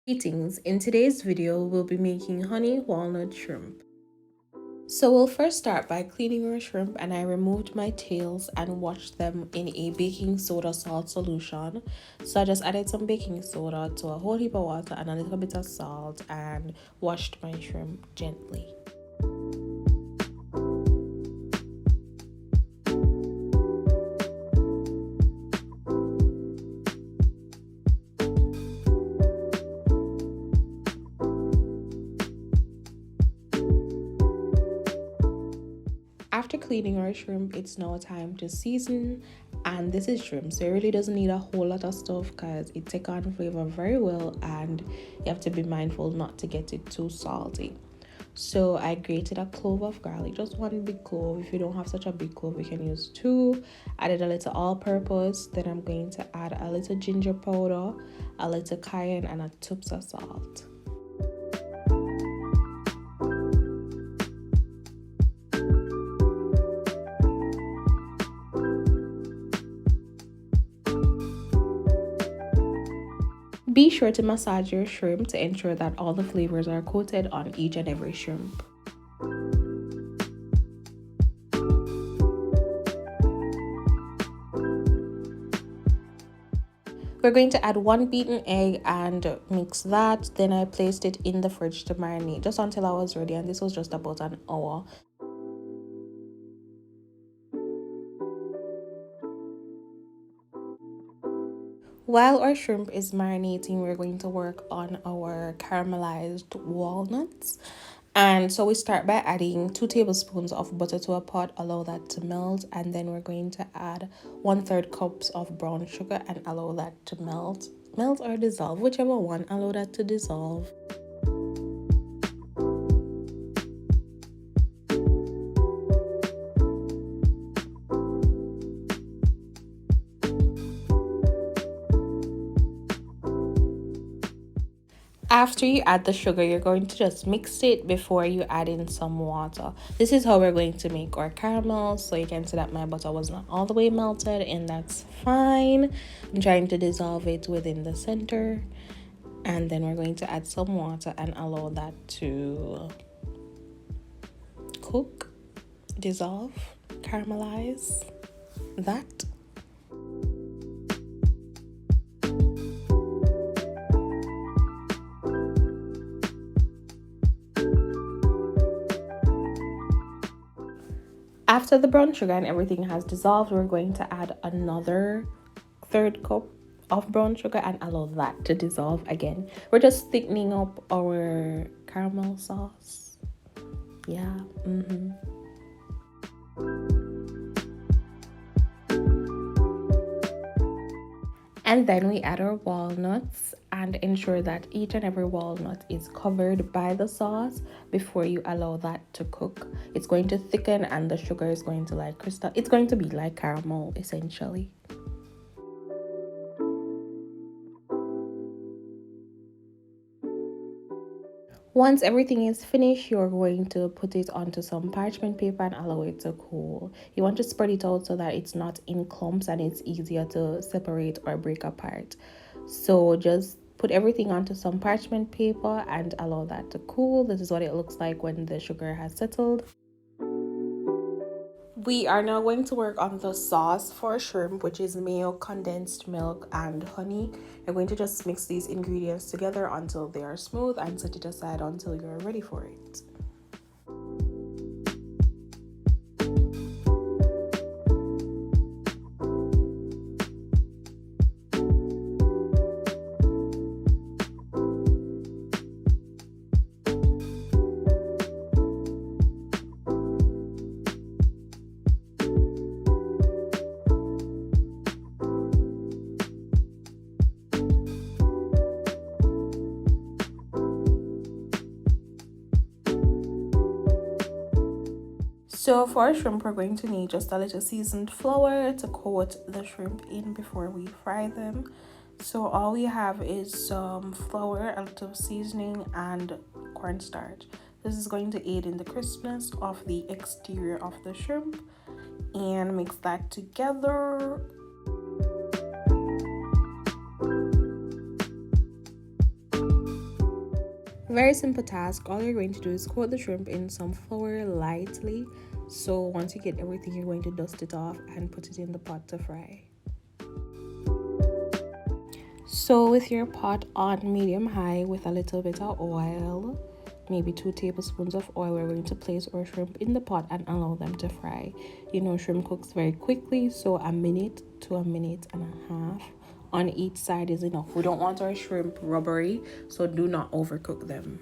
Greetings. In today's video, we'll be making honey walnut shrimp. So we'll first start by cleaning our shrimp, and I removed my tails and washed them in a baking soda salt solution. So I just added some baking soda to a whole heap of water and a little bit of salt and washed my shrimp gently. After cleaning our shrimp, it's now time to season, and this is shrimp, so it really doesn't need a whole lot of stuff because it takes on flavor very well, and you have to be mindful not to get it too salty. So I grated a clove of garlic, just one big clove. If you don't have such a big clove, you can use two. Added a little all-purpose. Then I'm going to add a little ginger powder, a little cayenne, and a tubs of salt. Be sure to massage your shrimp to ensure that all the flavors are coated on each and every shrimp. We're going to add one beaten egg and mix that. Then I placed it in the fridge to marinate just until I was ready, and this was just about an hour. While our shrimp is marinating, we're going to work on our caramelized walnuts. And so we start by adding 2 tablespoons of butter to a pot, allow that to melt, and then we're going to add 1/3 cups of brown sugar and allow that to melt or dissolve, whichever one. Allow that to dissolve. After you add the sugar, you're going to just mix it before you add in some water. This is how we're going to make our caramel. So you can see that my butter was not all the way melted, and that's fine. I'm trying to dissolve it within the center. And then we're going to add some water and allow that to cook, dissolve, caramelize that. After the brown sugar and everything has dissolved, we're going to add another 1/3 cup of brown sugar and allow that to dissolve again. We're just thickening up our caramel sauce. Yeah. And then we add our walnuts and ensure that each and every walnut is covered by the sauce before you allow that to cook. It's going to thicken and the sugar is going to like crystal. It's going to be like caramel essentially. Once everything is finished, you're going to put it onto some parchment paper and allow it to cool. You want to spread it out so that it's not in clumps and it's easier to separate or break apart. So just put everything onto some parchment paper and allow that to cool. This is what it looks like when the sugar has settled. We are now going to work on the sauce for shrimp, which is mayo, condensed milk, and honey. You're going to just mix these ingredients together until they are smooth and set it aside until you're ready for it. So for our shrimp, we're going to need just a little seasoned flour to coat the shrimp in before we fry them. So all we have is some flour, a little seasoning, and cornstarch. This is going to aid in the crispness of the exterior of the shrimp. And mix that together. Very simple task. All you're going to do is coat the shrimp in some flour lightly. So once you get everything, you're going to dust it off and put it in the pot to fry. So with your pot on medium high with a little bit of oil, maybe 2 tablespoons of oil, we're going to place our shrimp in the pot and allow them to fry. You know, shrimp cooks very quickly, so a minute to a minute and a half on each side is enough. We don't want our shrimp rubbery, so do not overcook them.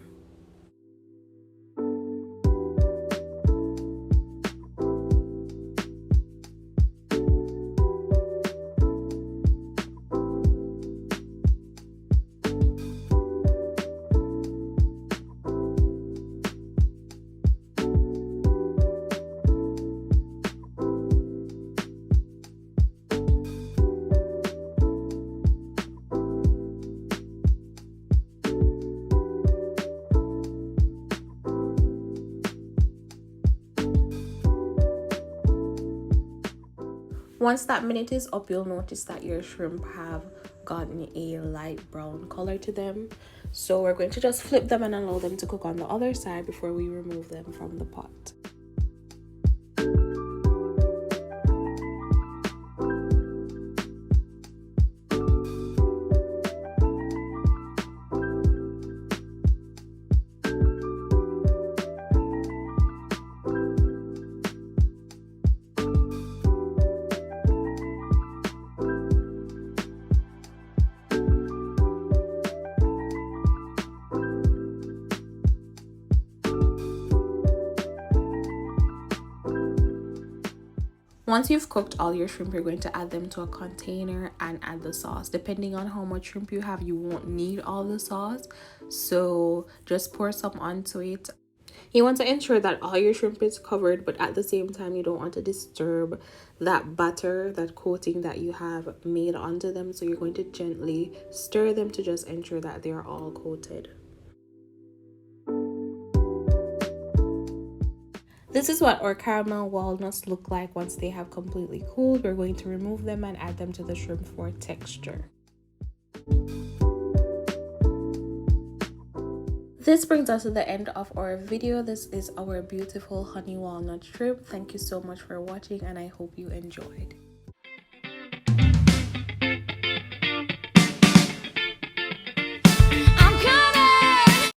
Once that minute is up, you'll notice that your shrimp have gotten a light brown color to them. So we're going to just flip them and allow them to cook on the other side before we remove them from the pot. Once you've cooked all your shrimp, you're going to add them to a container and add the sauce. Depending on how much shrimp you have, you won't need all the sauce, so just pour some onto it. You want to ensure that all your shrimp is covered, but at the same time, you don't want to disturb that batter, that coating that you have made onto them. So you're going to gently stir them to just ensure that they are all coated. This is what our caramel walnuts look like once they have completely cooled. We're going to remove them and add them to the shrimp for texture. This brings us to the end of our video. This is our beautiful honey walnut shrimp. Thank you so much for watching and I hope you enjoyed.